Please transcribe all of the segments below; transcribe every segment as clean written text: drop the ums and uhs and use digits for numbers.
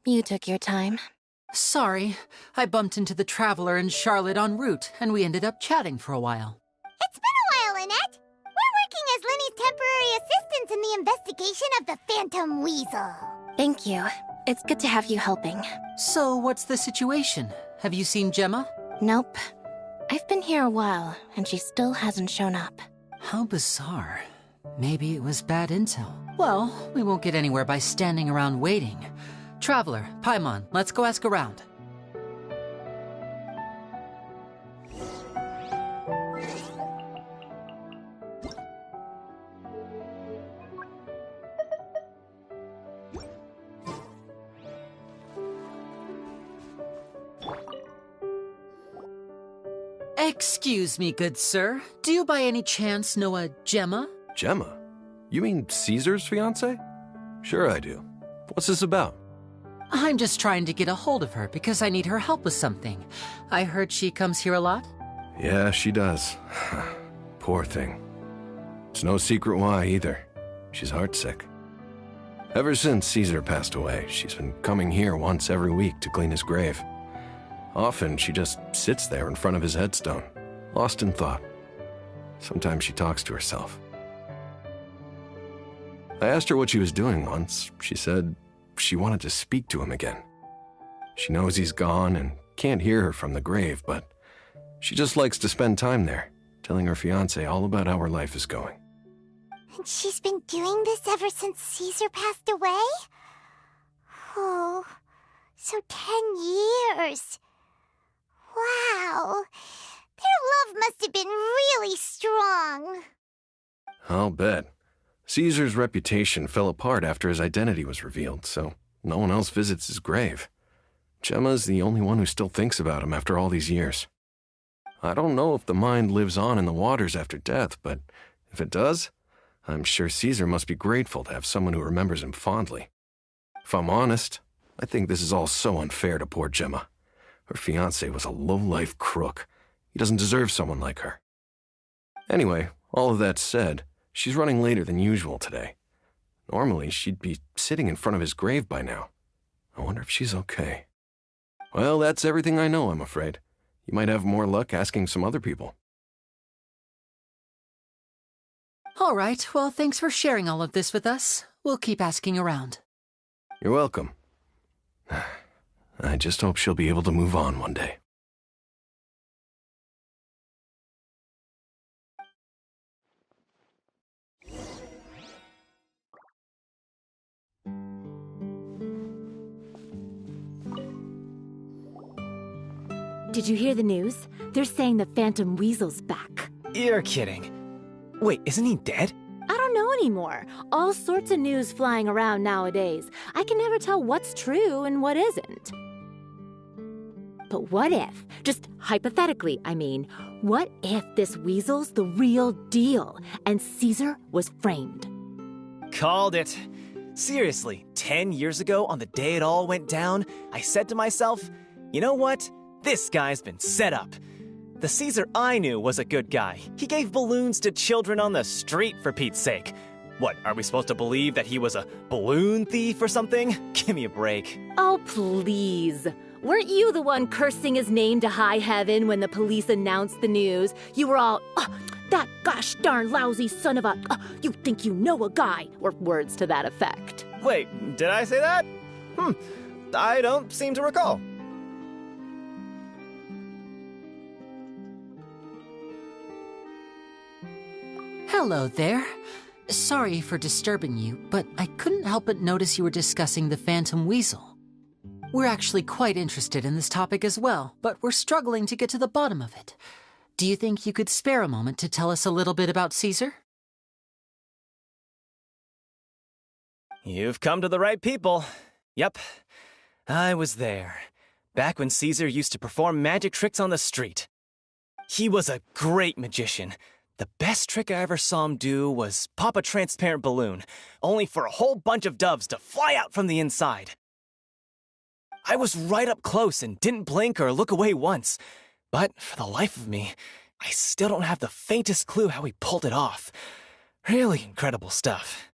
You took your time. Sorry, I bumped into the Traveler and Charlotte en route, and we ended up chatting for a while. It's been a while, Lynette. We're working as Lyney's temporary assistants in the investigation of the Phantom Weasel. Thank you. It's good to have you helping. So, what's the situation? Have you seen Gemma? Nope. I've been here a while, and she still hasn't shown up. How bizarre. Maybe it was bad intel. Well, we won't get anywhere by standing around waiting. Traveler, Paimon, let's go ask around. Excuse me, good sir. Do you by any chance know a Gemma? Gemma? You mean Caesar's fiancé? Sure I do. What's this about? I'm just trying to get a hold of her because I need her help with something. I heard she comes here a lot. Yeah, she does. Poor thing. It's no secret why either. She's heartsick. Ever since Caesar passed away, she's been coming here once every week to clean his grave. Often she just sits there in front of his headstone, lost in thought. Sometimes she talks to herself. I asked her what she was doing once. She said she wanted to speak to him again. She knows he's gone and can't hear her from the grave, but she just likes to spend time there, telling her fiancé all about how her life is going. And she's been doing this ever since Caesar passed away? Oh, so 10 years. Wow, their love must have been really strong. I'll bet. Caesar's reputation fell apart after his identity was revealed, so no one else visits his grave. Gemma's the only one who still thinks about him after all these years. I don't know if the mind lives on in the waters after death, but if it does, I'm sure Caesar must be grateful to have someone who remembers him fondly. If I'm honest, I think this is all so unfair to poor Gemma. Her fiancé was a low-life crook. He doesn't deserve someone like her. Anyway, all of that said, she's running later than usual today. Normally, she'd be sitting in front of his grave by now. I wonder if she's okay. Well, that's everything I know, I'm afraid. You might have more luck asking some other people. All right, well, thanks for sharing all of this with us. We'll keep asking around. You're welcome. I just hope she'll be able to move on one day. Did you hear the news? They're saying the Phantom Weasel's back. You're kidding. Wait, isn't he dead? I don't know anymore. All sorts of news flying around nowadays. I can never tell what's true and what isn't. But what if, just hypothetically, I mean, what if this weasel's the real deal and Caesar was framed? Called it. Seriously, 10 years ago, on the day it all went down, I said to myself, you know what? This guy's been set up. The Caesar I knew was a good guy. He gave balloons to children on the street, for Pete's sake. What, are we supposed to believe that he was a balloon thief or something? Give me a break. Oh, please. Weren't you the one cursing his name to high heaven when the police announced the news? You were all, that gosh darn lousy son of a, you think you know a guy, or words to that effect. Wait, did I say that? I don't seem to recall. Hello there. Sorry for disturbing you, but I couldn't help but notice you were discussing the Phantom Weasel. We're actually quite interested in this topic as well, but we're struggling to get to the bottom of it. Do you think you could spare a moment to tell us a little bit about Caesar? You've come to the right people. Yep, I was there. Back when Caesar used to perform magic tricks on the street. He was a great magician. The best trick I ever saw him do was pop a transparent balloon, only for a whole bunch of doves to fly out from the inside. I was right up close and didn't blink or look away once, but for the life of me, I still don't have the faintest clue how he pulled it off. Really incredible stuff.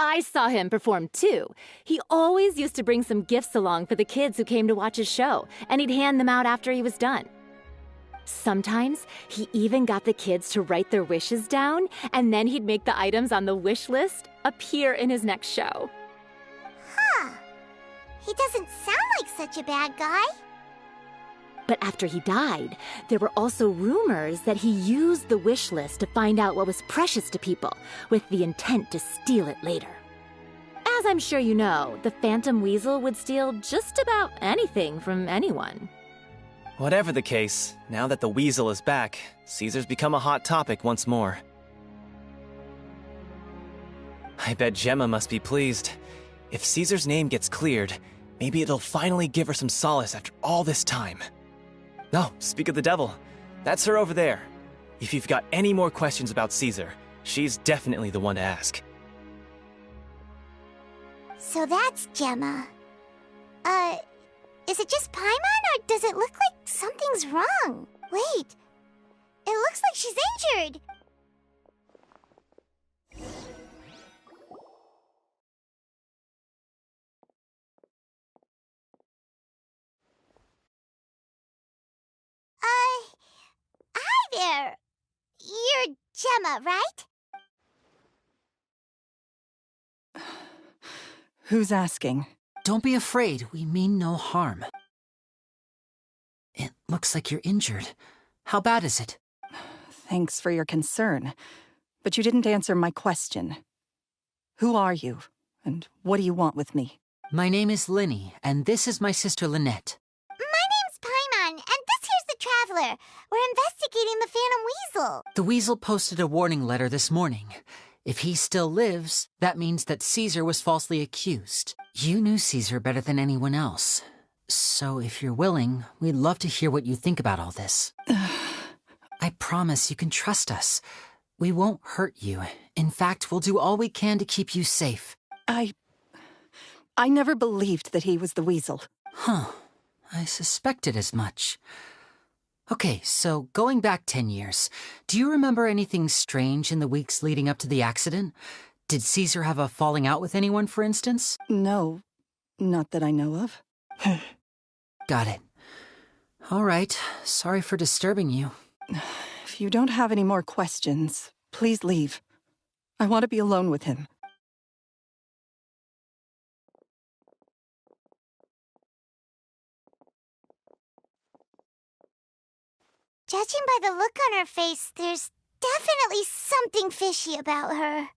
I saw him perform too. He always used to bring some gifts along for the kids who came to watch his show, and he'd hand them out after he was done. Sometimes he even got the kids to write their wishes down, and then he'd make the items on the wish list appear in his next show. Huh. He doesn't sound like such a bad guy. But after he died, there were also rumors that he used the wish list to find out what was precious to people, with the intent to steal it later. As I'm sure you know, the Phantom Weasel would steal just about anything from anyone. Whatever the case, now that the Weasel is back, Caesar's become a hot topic once more. I bet Gemma must be pleased. If Caesar's name gets cleared, maybe it'll finally give her some solace after all this time. Oh, speak of the devil. That's her over there. If you've got any more questions about Caesar, she's definitely the one to ask. So that's Gemma. Is it just Paimon, or does it look like something's wrong? Wait, it looks like she's injured. Hi there. You're Gemma, right? Who's asking? Don't be afraid, we mean no harm. It looks like you're injured. How bad is it? Thanks for your concern, but you didn't answer my question. Who are you, and what do you want with me? My name is Lyney, and this is my sister Lynette. My name's Paimon, and this here's the Traveler. We're investigating the Phantom Weasel. The Weasel posted a warning letter this morning. If he still lives, that means that Caesar was falsely accused. You knew Caesar better than anyone else. So if you're willing, we'd love to hear what you think about all this. I promise you can trust us. We won't hurt you. In fact, we'll do all we can to keep you safe. I never believed that he was the Weasel. Huh. I suspected as much. Okay, so going back 10 years, do you remember anything strange in the weeks leading up to the accident? Did Caesar have a falling out with anyone, for instance? No, not that I know of. Got it. All right, sorry for disturbing you. If you don't have any more questions, please leave. I want to be alone with him. Judging by the look on her face, there's definitely something fishy about her.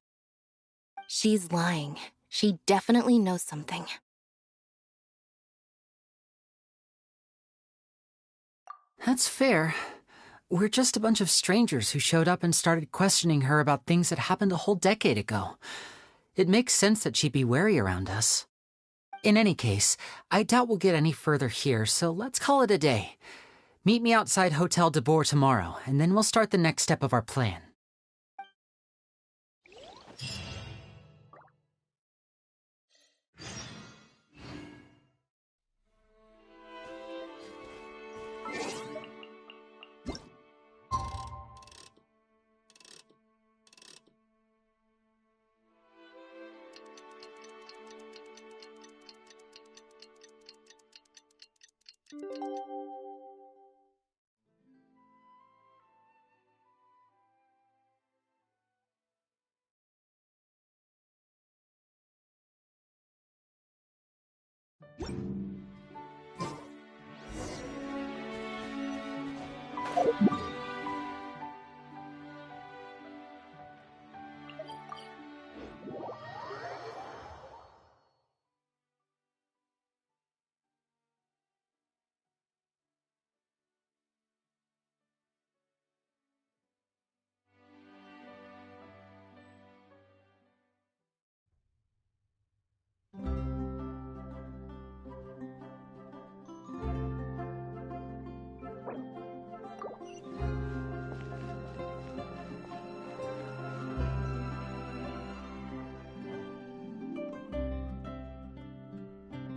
She's lying. She definitely knows something. That's fair. We're just a bunch of strangers who showed up and started questioning her about things that happened a whole decade ago. It makes sense that she'd be wary around us. In any case, I doubt we'll get any further here, so let's call it a day. Meet me outside Hotel de Boer tomorrow, and then we'll start the next step of our plan.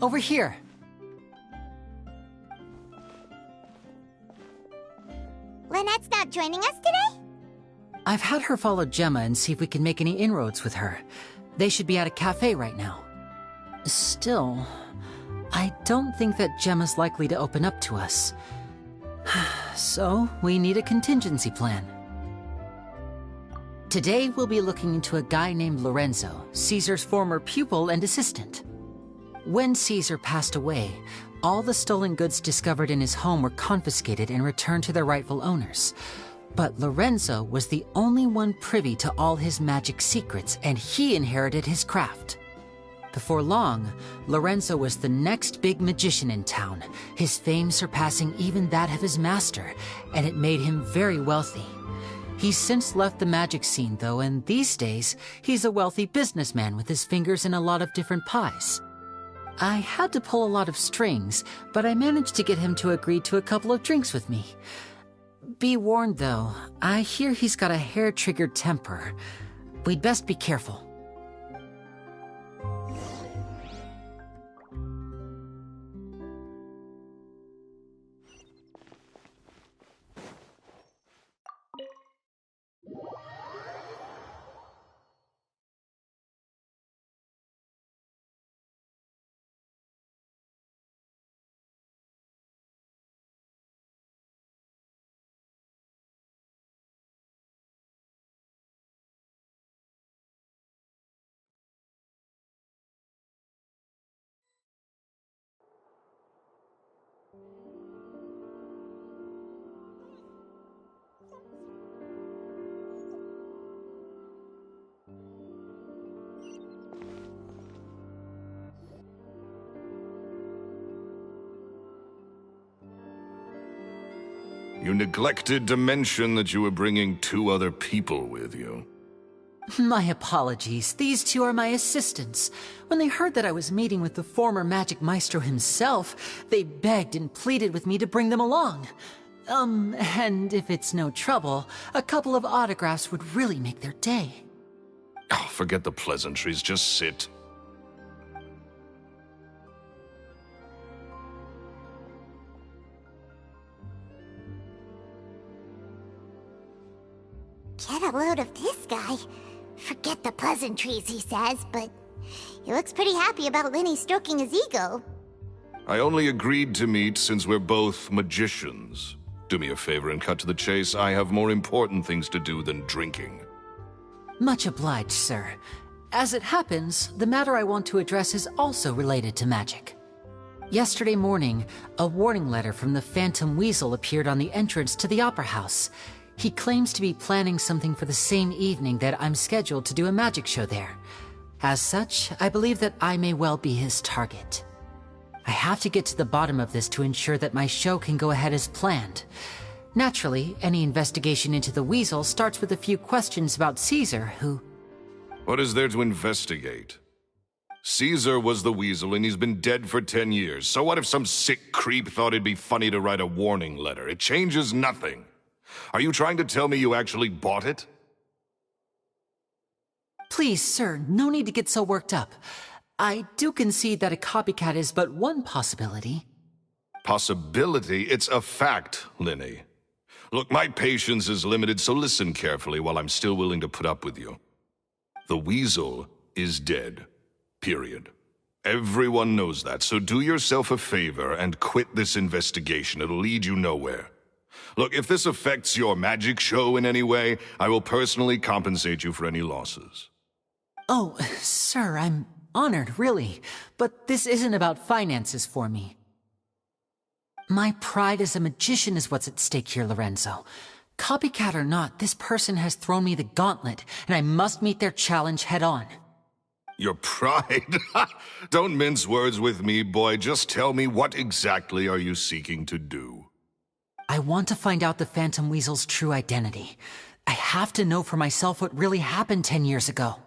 Over here. Lynette's not joining us today? I've had her follow Gemma and see if we can make any inroads with her. They should be at a cafe right now. Still, I don't think that Gemma's likely to open up to us. So, we need a contingency plan. Today, we'll be looking into a guy named Lorenzo, Caesar's former pupil and assistant. When Caesar passed away, all the stolen goods discovered in his home were confiscated and returned to their rightful owners. But Lorenzo was the only one privy to all his magic secrets, and he inherited his craft. Before long, Lorenzo was the next big magician in town, his fame surpassing even that of his master, and it made him very wealthy. He's since left the magic scene, though, and these days, he's a wealthy businessman with his fingers in a lot of different pies. I had to pull a lot of strings, but I managed to get him to agree to a couple of drinks with me. Be warned, though, I hear he's got a hair-triggered temper. We'd best be careful. You neglected to mention that you were bringing 2 other people with you. My apologies. These 2 are my assistants. When they heard that I was meeting with the former magic maestro himself, they begged and pleaded with me to bring them along. And if it's no trouble, a couple of autographs would really make their day. Oh, forget the pleasantries, just sit. Get a load of this guy. Forget the pleasantries, he says, but he looks pretty happy about Lyney stroking his ego. I only agreed to meet since we're both magicians. Do me a favor and cut to the chase. I have more important things to do than drinking. Much obliged, sir. As it happens, the matter I want to address is also related to magic. Yesterday morning, a warning letter from the Phantom Weasel appeared on the entrance to the Opera House. He claims to be planning something for the same evening that I'm scheduled to do a magic show there. As such, I believe that I may well be his target. I have to get to the bottom of this to ensure that my show can go ahead as planned. Naturally, any investigation into the Weasel starts with a few questions about Caesar, who... What is there to investigate? Caesar was the Weasel and he's been dead for 10 years. So what if some sick creep thought it'd be funny to write a warning letter? It changes nothing. Are you trying to tell me you actually bought it? Please, sir, no need to get so worked up. I do concede that a copycat is but one possibility. Possibility? It's a fact, Lyney. Look, my patience is limited, so listen carefully while I'm still willing to put up with you. The Weasel is dead. Period. Everyone knows that, so do yourself a favor and quit this investigation. It'll lead you nowhere. Look, if this affects your magic show in any way, I will personally compensate you for any losses. Oh, sir, I'm honored, really. But this isn't about finances for me. My pride as a magician is what's at stake here, Lorenzo. Copycat or not, this person has thrown me the gauntlet, and I must meet their challenge head-on. Your pride? Don't mince words with me, boy. Just tell me, what exactly are you seeking to do? I want to find out the Phantom Weasel's true identity. I have to know for myself what really happened 10 years ago.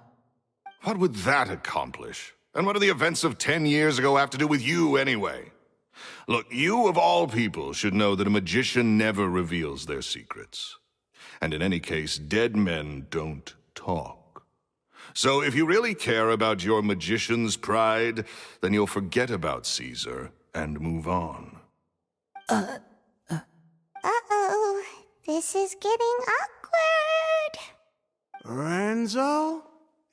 What would that accomplish? And what do the events of 10 years ago have to do with you, anyway? Look, you of all people should know that a magician never reveals their secrets. And in any case, dead men don't talk. So if you really care about your magician's pride, then you'll forget about Caesar and move on. Uh-oh, this is getting awkward. Lorenzo?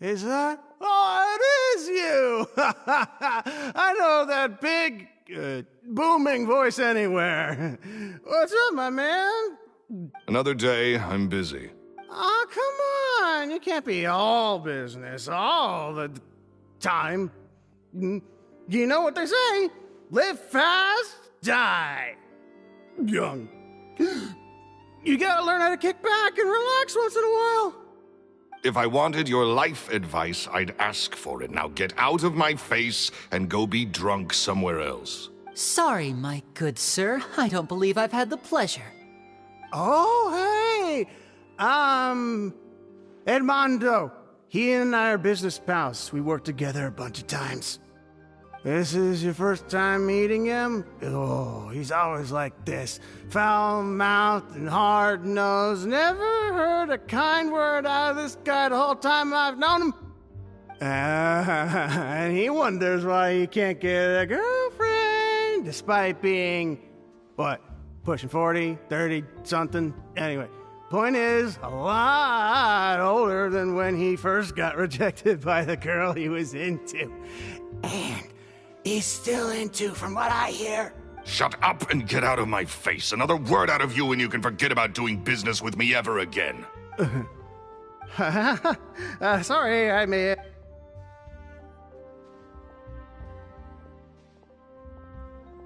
Is that? Oh, is you! I know that big, booming voice anywhere. What's up, my man? Another day, I'm busy. Oh, come on. You can't be all business all the time. You know what they say? Live fast, die young. You gotta learn how to kick back and relax once in a while. If I wanted your life advice, I'd ask for it. Now get out of my face and go be drunk somewhere else. Sorry, my good sir. I don't believe I've had the pleasure. Oh, hey! Edmondo. He and I are business pals. We worked together a bunch of times. This is your first time meeting him? Oh, he's always like this. Foul-mouthed and hard-nosed. Never heard a kind word out of this guy the whole time I've known him. And he wonders why he can't get a girlfriend, despite being, what, pushing 40, 30, something? Anyway, point is, a lot older than when he first got rejected by the girl he was into. And he's still into, from what I hear. Shut up and get out of my face. Another word out of you and you can forget about doing business with me ever again. Sorry, I may...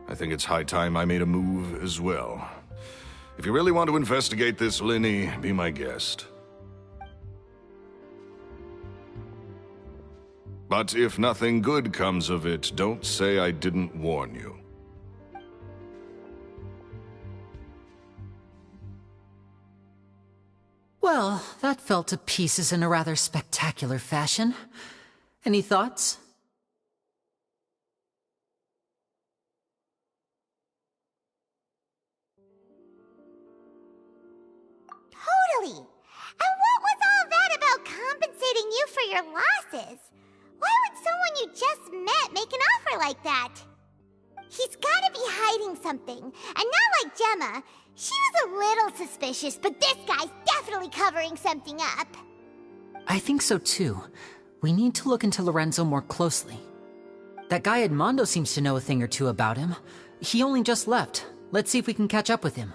I think it's high time I made a move as well. If you really want to investigate this, Lyney, be my guest. But if nothing good comes of it, don't say I didn't warn you. Well, that fell to pieces in a rather spectacular fashion. Any thoughts? Totally. And what was all that about compensating you for your losses? Why would someone you just met make an offer like that? He's gotta be hiding something. And not like Gemma. She was a little suspicious, but this guy's definitely covering something up. I think so too. We need to look into Lorenzo more closely. That guy Edmondo seems to know a thing or two about him. He only just left. Let's see if we can catch up with him.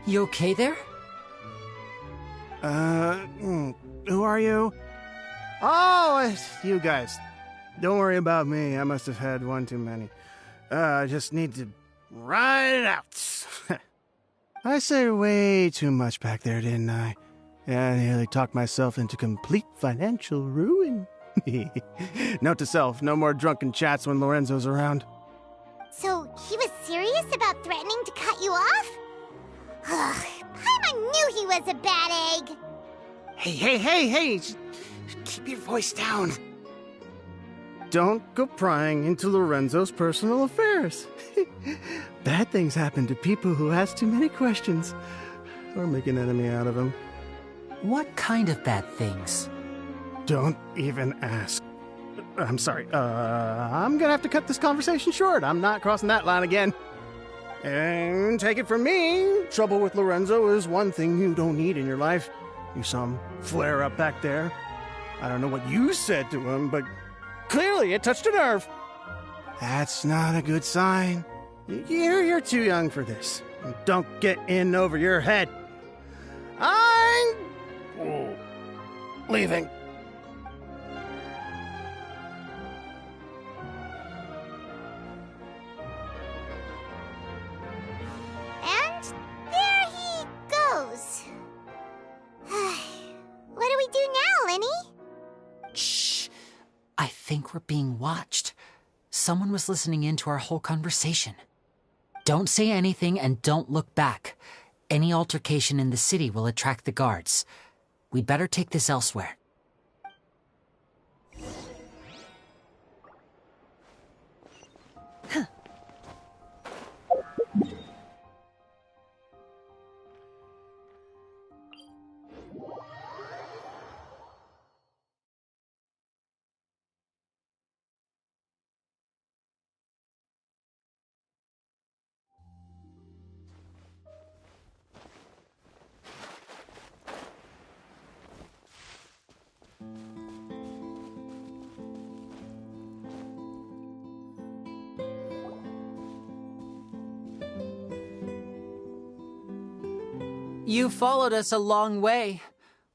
You okay there? Who are you? Oh, it's you guys. Don't worry about me. I must have had one too many. I just need to ride it out. I said way too much back there, didn't I? Yeah, I nearly talked myself into complete financial ruin. Note to self, no more drunken chats when Lorenzo's around. So, he was serious about threatening to cut you off? Paimon knew he was a bad egg! Hey! Keep your voice down. Don't go prying into Lorenzo's personal affairs. Bad things happen to people who ask too many questions. Or make an enemy out of them. What kind of bad things? Don't even ask. I'm sorry, I'm gonna have to cut this conversation short. I'm not crossing that line again. And take it from me, trouble with Lorenzo is one thing you don't need in your life. You saw him flare up back there. I don't know what you said to him, but clearly it touched a nerve. That's not a good sign. You're too young for this. Don't get in over your head. I'm leaving. And there he goes. What do we do now, Lyney? Shh. I think we're being watched. Someone was listening in to our whole conversation. Don't say anything and don't look back. Any altercation in the city will attract the guards. We'd better take this elsewhere. You followed us a long way.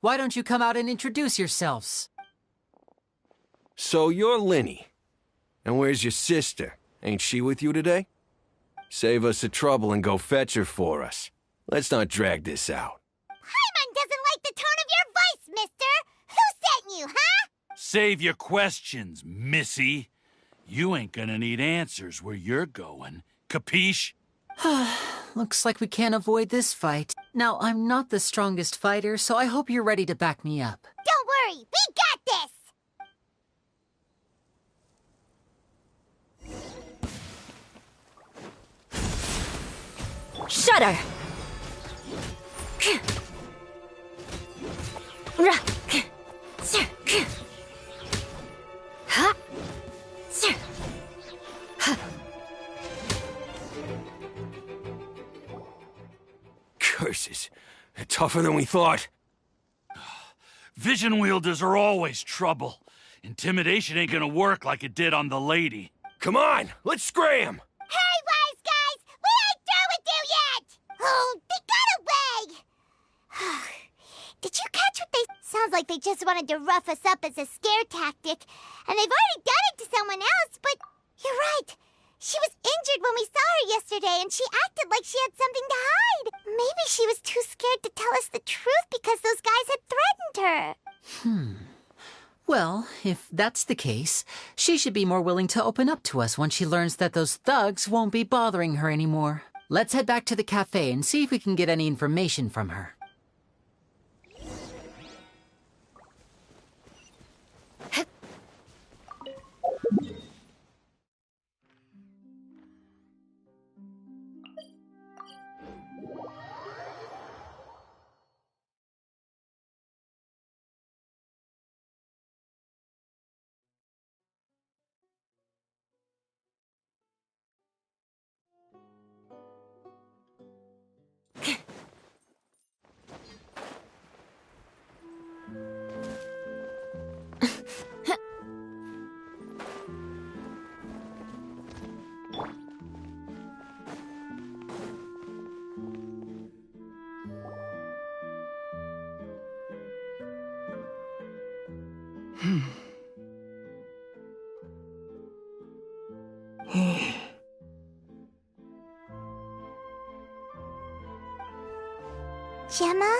Why don't you come out and introduce yourselves? So you're Lyney. And where's your sister? Ain't she with you today? Save us the trouble and go fetch her for us. Let's not drag this out. Paimon doesn't like the tone of your voice, mister! Who sent you, huh? Save your questions, missy. You ain't gonna need answers where you're going. Capiche? Looks like we can't avoid this fight. Now, I'm not the strongest fighter, so I hope you're ready to back me up. Don't worry, we got this! Shut her! Curses. They're tougher than we thought. Vision wielders are always trouble. Intimidation ain't gonna work like it did on the lady. Come on, let's scram! Hey, wise guys! We ain't through with you yet! Oh, they got away! Did you catch what they... Sounds like they just wanted to rough us up as a scare tactic. And they've already done it to someone else, but... You're right. She was injured when we saw her yesterday, and she acted like she had something to hide. Maybe she was too scared to tell us the truth because those guys had threatened her. Well, if that's the case, she should be more willing to open up to us once she learns that those thugs won't be bothering her anymore. Let's head back to the cafe and see if we can get any information from her. Gemma?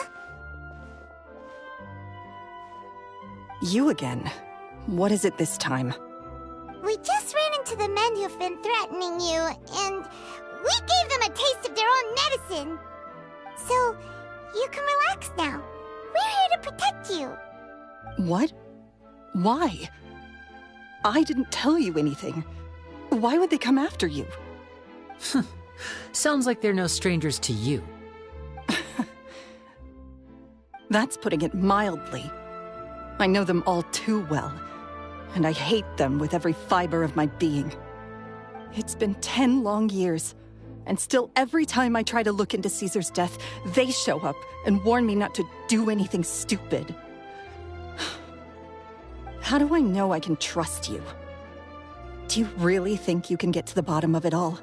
You again. What is it this time? We just ran into the men who've been threatening you, and we gave them a taste of their own medicine. So, you can relax now. We're here to protect you. What? Why? I didn't tell you anything. Why would they come after you? Sounds like they're no strangers to you. That's putting it mildly. I know them all too well, and I hate them with every fiber of my being. It's been 10 long years, and still every time I try to look into Caesar's death, they show up and warn me not to do anything stupid. How do I know I can trust you? Do you really think you can get to the bottom of it all?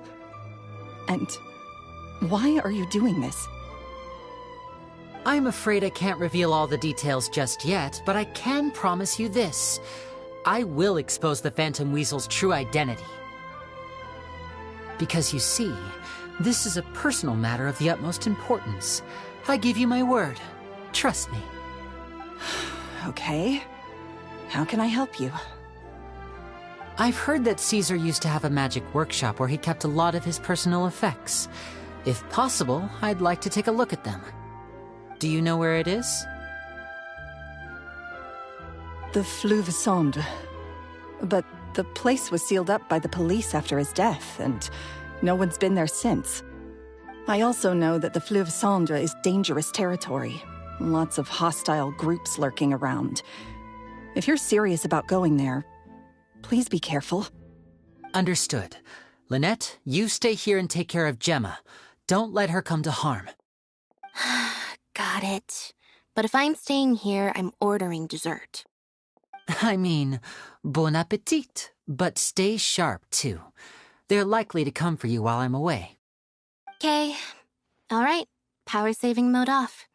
And why are you doing this? I'm afraid I can't reveal all the details just yet, but I can promise you this. I will expose the Phantom Weasel's true identity. Because you see, this is a personal matter of the utmost importance. I give you my word. Trust me. Okay. How can I help you? I've heard that Caesar used to have a magic workshop where he kept a lot of his personal effects. If possible, I'd like to take a look at them. Do you know where it is? The Fleuve Cendre. But the place was sealed up by the police after his death, and no one's been there since. I also know that the Fleuve Cendre is dangerous territory. Lots of hostile groups lurking around. If you're serious about going there, please be careful. Understood. Lynette, you stay here and take care of Gemma. Don't let her come to harm. Got it. But if I'm staying here, I'm ordering dessert. I mean, bon appetit. But stay sharp, too. They're likely to come for you while I'm away. Okay. All right. Power saving mode off.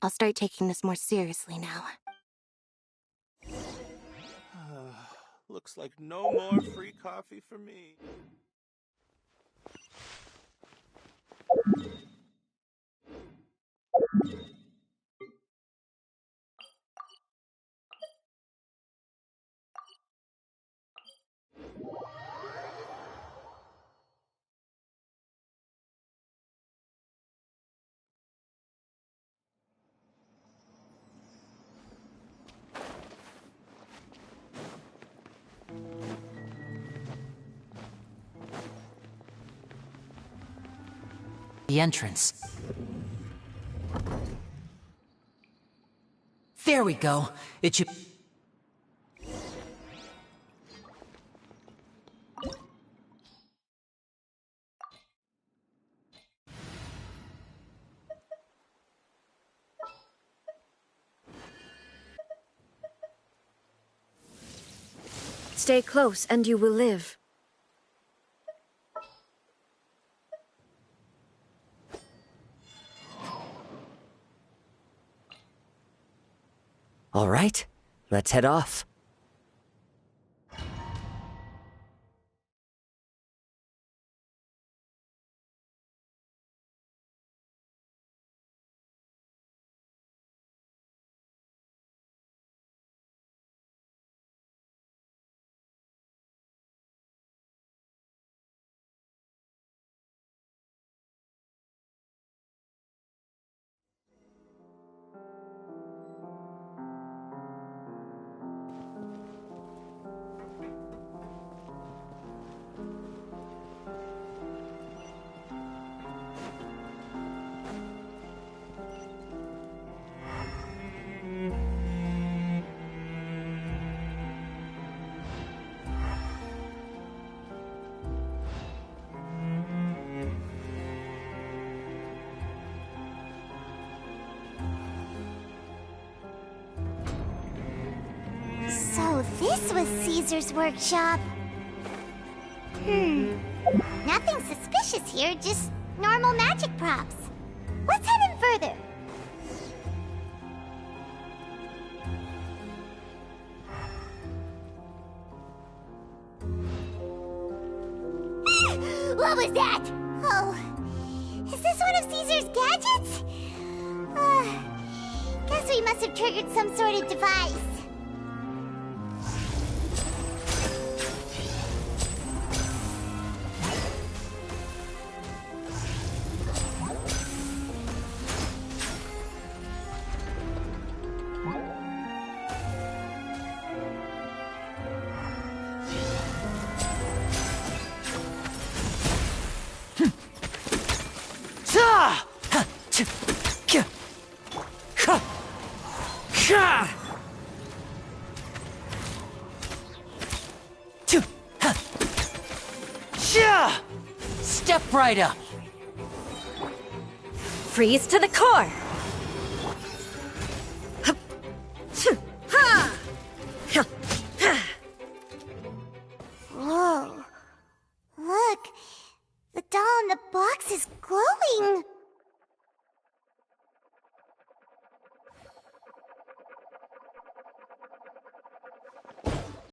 I'll start taking this more seriously now. Looks like no more free coffee for me. The entrance. There we go. It should... Stay close and you will live. All right, let's head off. So this was Caesar's workshop. Nothing suspicious here, just normal magic props. Let's head in further. What was that? Oh, is this one of Caesar's gadgets? Guess we must have triggered some sort of device. Step right up. Freeze to the core. glowing.